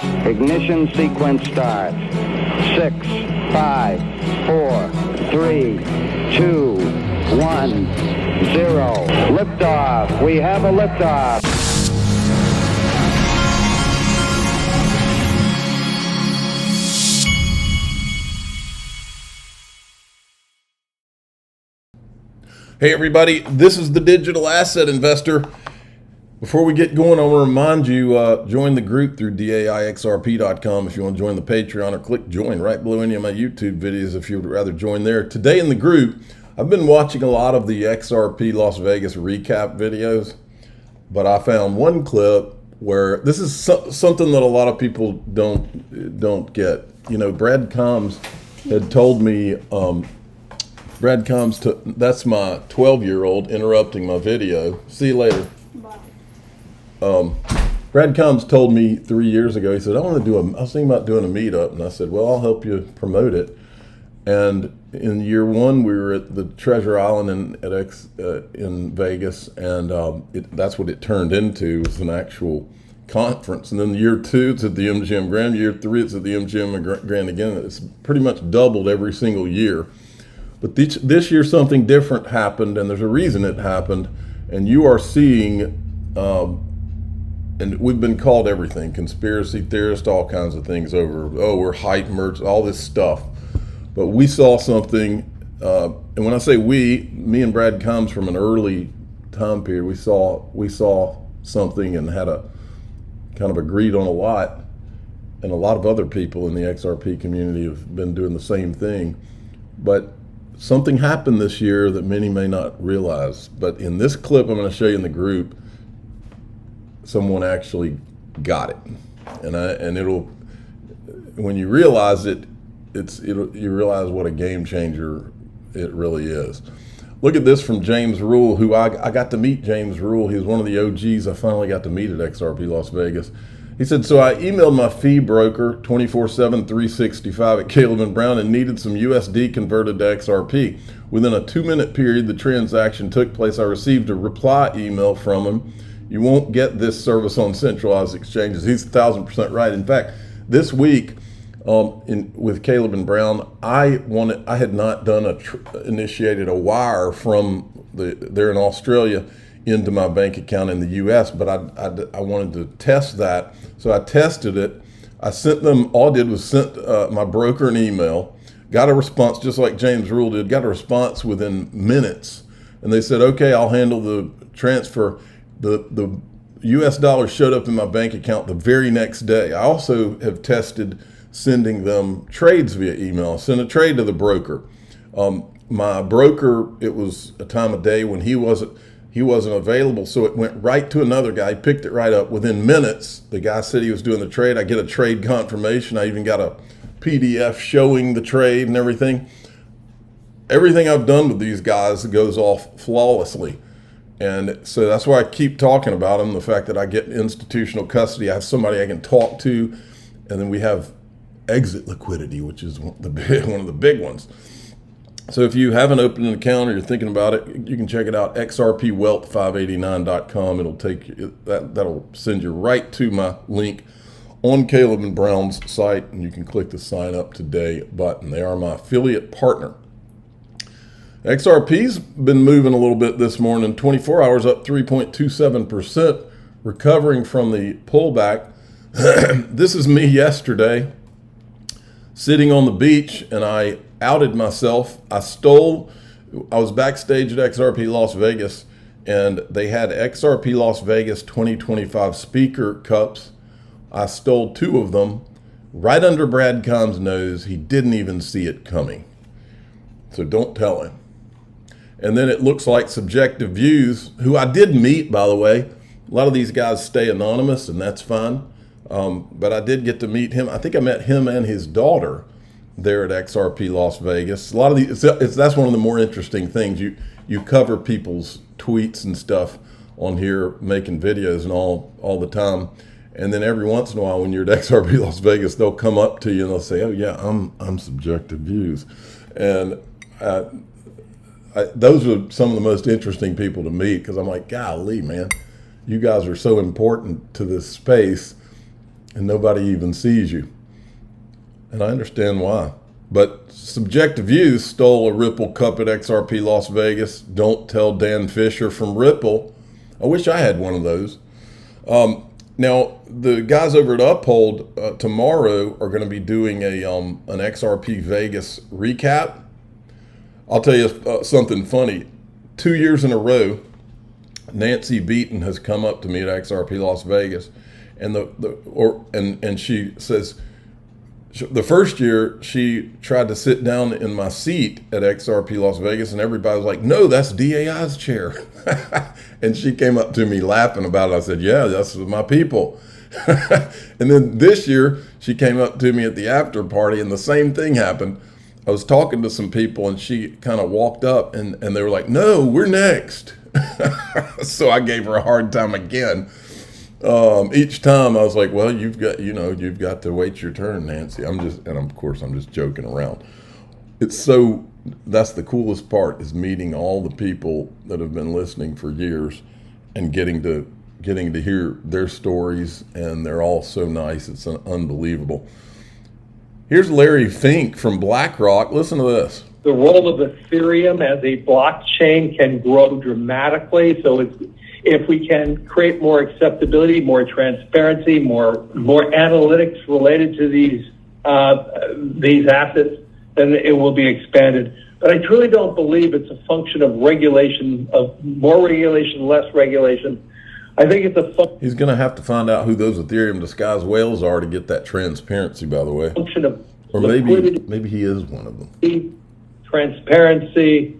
Ignition sequence start. 6, 5, 4, 3, 2, 1, 0. Liftoff. We have a liftoff. Hey everybody, this is the Digital Asset Investor. Before we get going, I want to remind you, join the group through daixrp.com if you want to join the Patreon, or click join right below any of my YouTube videos if you would rather join there. Today in the group, I've been watching a lot of the XRP Las Vegas recap videos, but I found one clip where this is something that a lot of people don't get. You know, Brad Combs had told me, Brad Combs, that's my 12-year-old interrupting my video. See you later. Bye. Brad Combs told me 3 years ago, he said, I was thinking about doing a meetup. And I said, well, I'll help you promote it. And in year one, we were at the Treasure Island in Vegas. And that's what it turned into, was an actual conference. And then year two, it's at the MGM Grand. Year three, it's at the MGM Grand again. It's pretty much doubled every single year. But this year something different happened, and there's a reason it happened. And you are seeing, and we've been called everything, conspiracy theorist, all kinds of things over, we're hype merch, all this stuff. But we saw something, and when I say we, me and Brad comes from an early time period, we saw something and had a kind of agreed on a lot, and a lot of other people in the XRP community have been doing the same thing. But something happened this year that many may not realize. But in this clip I'm going to show you in the group, someone actually got it, and it'll, when you realize it, you realize what a game changer it really is. Look at this from James Rule, who I got to meet. James Rule, he was one of the OGs I finally got to meet at XRP Las Vegas. He said, so I emailed my fee broker 24/7 365 at Caleb & Brown and needed some USD converted to XRP. Within a 2-minute period the transaction took place. I received a reply email from him. You won't get this service on centralized exchanges. He's 1,000% right. In fact, this week with Caleb & Brown, I had not done initiated a wire from they're in Australia into my bank account in the US, but I wanted to test that. So I tested it. I sent them, all I did was sent my broker an email, got a response just like James Rule did, got a response within minutes. And they said, okay, I'll handle the transfer. The US dollars showed up in my bank account the very next day. I also have tested sending them trades via email. Send a trade to the broker. My broker, it was a time of day when he wasn't available, so it went right to another guy. He picked it right up. Within minutes, the guy said he was doing the trade. I get a trade confirmation. I even got a PDF showing the trade and everything. Everything I've done with these guys goes off flawlessly. And so that's why I keep talking about them, the fact that I get institutional custody. I have somebody I can talk to, and then we have exit liquidity, which is one of the big ones. So if you haven't opened an account or you're thinking about it, you can check it out, xrpwealth589.com. It'll take you, that'll send you right to my link on Caleb & Brown's site, and you can click the sign up today button. They are my affiliate partner. XRP's been moving a little bit this morning, 24 hours up 3.27%, recovering from the pullback. This is me yesterday, sitting on the beach, and I outed myself. I was backstage at XRP Las Vegas, and they had XRP Las Vegas 2025 speaker cups. I stole 2 of them right under Brad Combs' nose. He didn't even see it coming. So don't tell him. And then it looks like Subjective Views, who I did meet, by the way. A lot of these guys stay anonymous, and that's fine. But I did get to meet him. I think I met him and his daughter there at XRP Las Vegas. A lot of these, that's one of the more interesting things. You cover people's tweets and stuff on here, making videos and all the time. And then every once in a while, when you're at XRP Las Vegas, they'll come up to you and they'll say, "Oh yeah, I'm Subjective Views," and those are some of the most interesting people to meet, because I'm like, golly, man, you guys are so important to this space. and nobody even sees you. And I understand why. But Subjective Youth stole a Ripple cup at XRP Las Vegas. Don't tell Dan Fisher from Ripple. I wish I had one of those. Now, the guys over at Uphold tomorrow are going to be doing an XRP Vegas recap. I'll tell you something funny. 2 years in a row, Nancy Beaton has come up to me at XRP Las Vegas, and and she says, the first year she tried to sit down in my seat at XRP Las Vegas, and everybody was like, "No, that's DAI's chair." And she came up to me laughing about it. I said, "Yeah, that's my people." And then this year she came up to me at the after party, and the same thing happened. I was talking to some people, and she kind of walked up, and they were like, "No, we're next." So I gave her a hard time again. Each time I was like, "Well, you've got to wait your turn, Nancy." I'm just joking around. That's the coolest part, is meeting all the people that have been listening for years and getting to hear their stories, and they're all so nice. It's unbelievable. Here's Larry Fink from BlackRock. Listen to this. The role of Ethereum as a blockchain can grow dramatically. So if we can create more acceptability, more transparency, more analytics related to these assets, then it will be expanded. But I truly don't believe it's a function of regulation, of more regulation, less regulation. I think it's a He's going to have to find out who those Ethereum disguised whales are to get that transparency, by the way. Function of or maybe he is one of them. Transparency,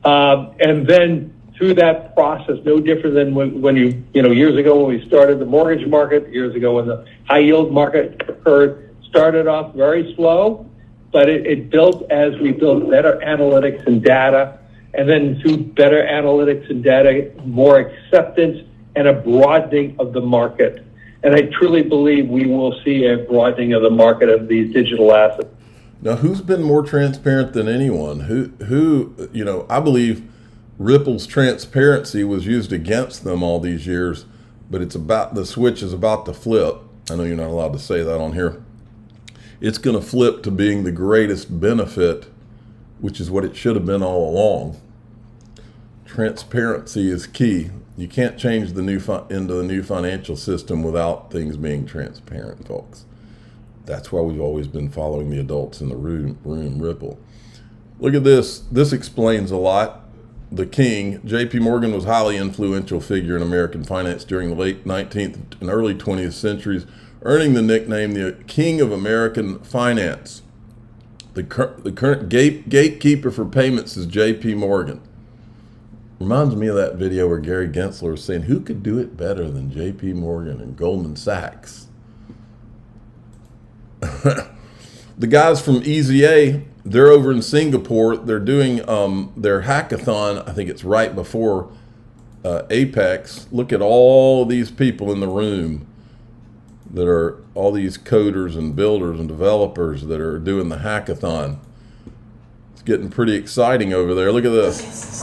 and then through that process, no different than when years ago when we started the mortgage market, years ago when the high yield market occurred, started off very slow, but it built as we built better analytics and data, and then through better analytics and data, more acceptance and a broadening of the market. And I truly believe we will see a broadening of the market of these digital assets. Now, who's been more transparent than anyone? I believe Ripple's transparency was used against them all these years, but the switch is about to flip. I know you're not allowed to say that on here. It's going to flip to being the greatest benefit, which is what it should have been all along. Transparency is key. You can't change into the new financial system without things being transparent, folks. That's why we've always been following the adults in the room, Ripple. Look at this. This explains a lot. The king, J.P. Morgan, was a highly influential figure in American finance during the late 19th and early 20th centuries, earning the nickname the King of American Finance. The current gatekeeper for payments is J.P. Morgan. Reminds me of that video where Gary Gensler was saying, who could do it better than J.P. Morgan and Goldman Sachs? The guys from EZA, they're over in Singapore. They're doing their hackathon. I think it's right before Apex. Look at all these people in the room that are all these coders and builders and developers that are doing the hackathon. It's getting pretty exciting over there. Look at this.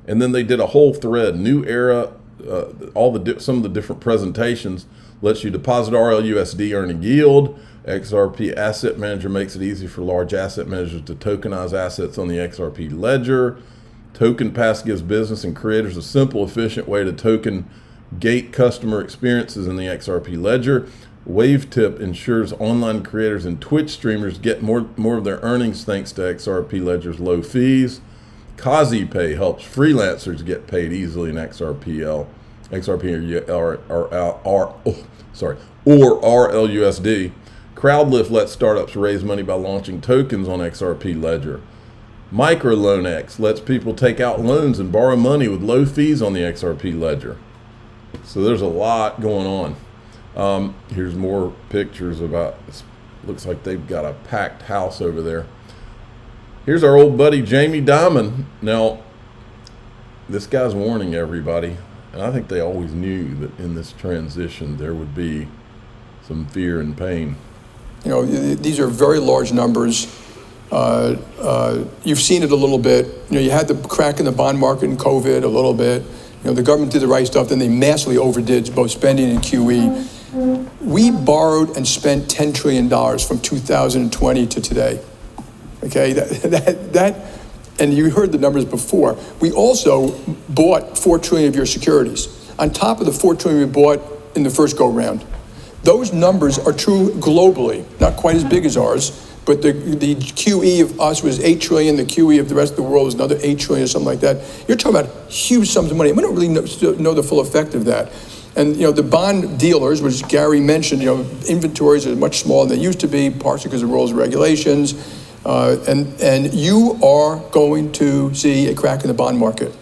And then they did a whole thread, new era, some of the different presentations. Lets you deposit RLUSD, earning yield. XRP Asset Manager makes it easy for large asset managers to tokenize assets on the XRP ledger. Token Pass gives business and creators a simple, efficient way to token gate customer experiences in the XRP ledger. WaveTip ensures online creators and Twitch streamers get more of their earnings thanks to XRP Ledger's low fees. KaziPay helps freelancers get paid easily in XRP or RLUSD. Crowdlift lets startups raise money by launching tokens on XRP Ledger. MicroLoanX lets people take out loans and borrow money with low fees on the XRP Ledger. So there's a lot going on. Here's more pictures about, looks like they've got a packed house over there. Here's our old buddy Jamie Dimon. Now, this guy's warning everybody, and I think they always knew that in this transition there would be some fear and pain. You know, these are very large numbers. You've seen it a little bit. You know, you had the crack in the bond market in COVID a little bit. the government did the right stuff, then they massively overdid both spending and QE. We borrowed and spent $10 trillion from 2020 to today. Okay, and you heard the numbers before. We also bought $4 trillion of your securities, on top of the $4 trillion we bought in the first go-round. Those numbers are true globally, not quite as big as ours, but the QE of us was $8 trillion, the QE of the rest of the world was another $8 trillion or something like that. You're talking about huge sums of money. We don't really know the full effect of that. And the bond dealers, which Gary mentioned, inventories are much smaller than they used to be, partially because of rules and regulations. And you are going to see a crack in the bond market,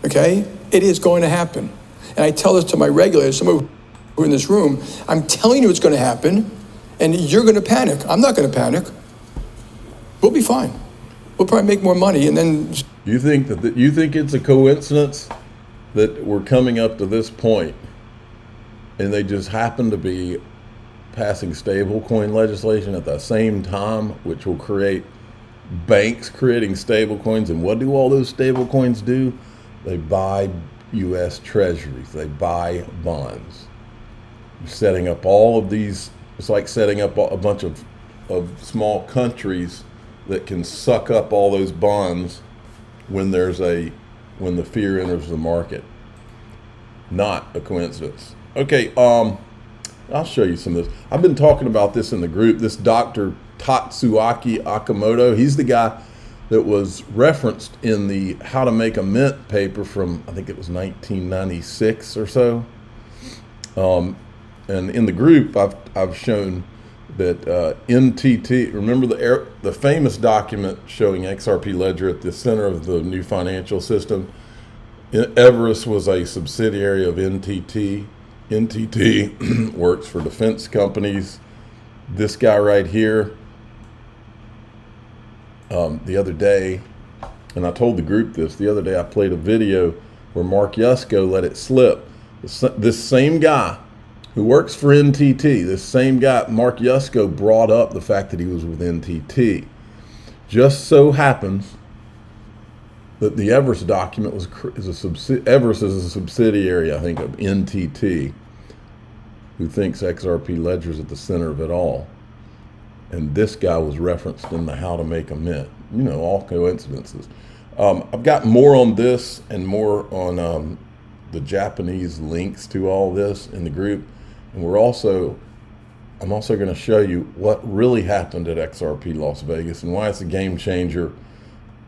okay? It is going to happen. And I tell this to my regulators, some of who are in this room, I'm telling you it's going to happen, and you're going to panic. I'm not going to panic. We'll be fine. We'll probably make more money, and then... You think it's a coincidence that we're coming up to this point, and they just happen to be passing stablecoin legislation at the same time, which will create banks creating stablecoins? And what do all those stablecoins do? They buy U.S. treasuries. They buy bonds. Setting up all of these, it's like setting up a bunch of small countries that can suck up all those bonds when the fear enters the market. Not a coincidence. Okay, I'll show you some of this. I've been talking about this in the group. This Dr. Tatsuaki Akamoto, he's the guy that was referenced in the How to Make a Mint paper from, I think it was 1996 or so. And in the group, I've shown that NTT, remember the famous document showing XRP Ledger at the center of the new financial system? Everest was a subsidiary of NTT. NTT works for defense companies. This guy right here, the other day, and I told the group this, the other day I played a video where Mark Yusko let it slip. This same guy who works for NTT, this same guy, Mark Yusko, brought up the fact that he was with NTT. Just so happens that the Everest document Everest is a subsidiary, I think, of NTT, who thinks XRP Ledger is at the center of it all. And this guy was referenced in the How to Make a Mint. All coincidences. I've got more on this and more on the Japanese links to all this in the group. And I'm also going to show you what really happened at XRP Las Vegas and why it's a game changer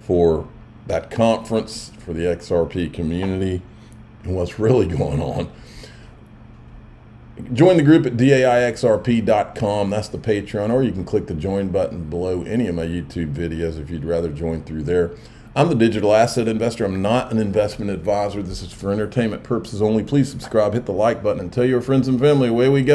for that conference, for the XRP community, and what's really going on. Join the group at daixrp.com. That's the Patreon, or you can click the join button below any of my YouTube videos if you'd rather join through there. I'm the digital asset investor. I'm not an investment advisor. This is for entertainment purposes only. Please subscribe, hit the like button, and tell your friends and family. Away we go.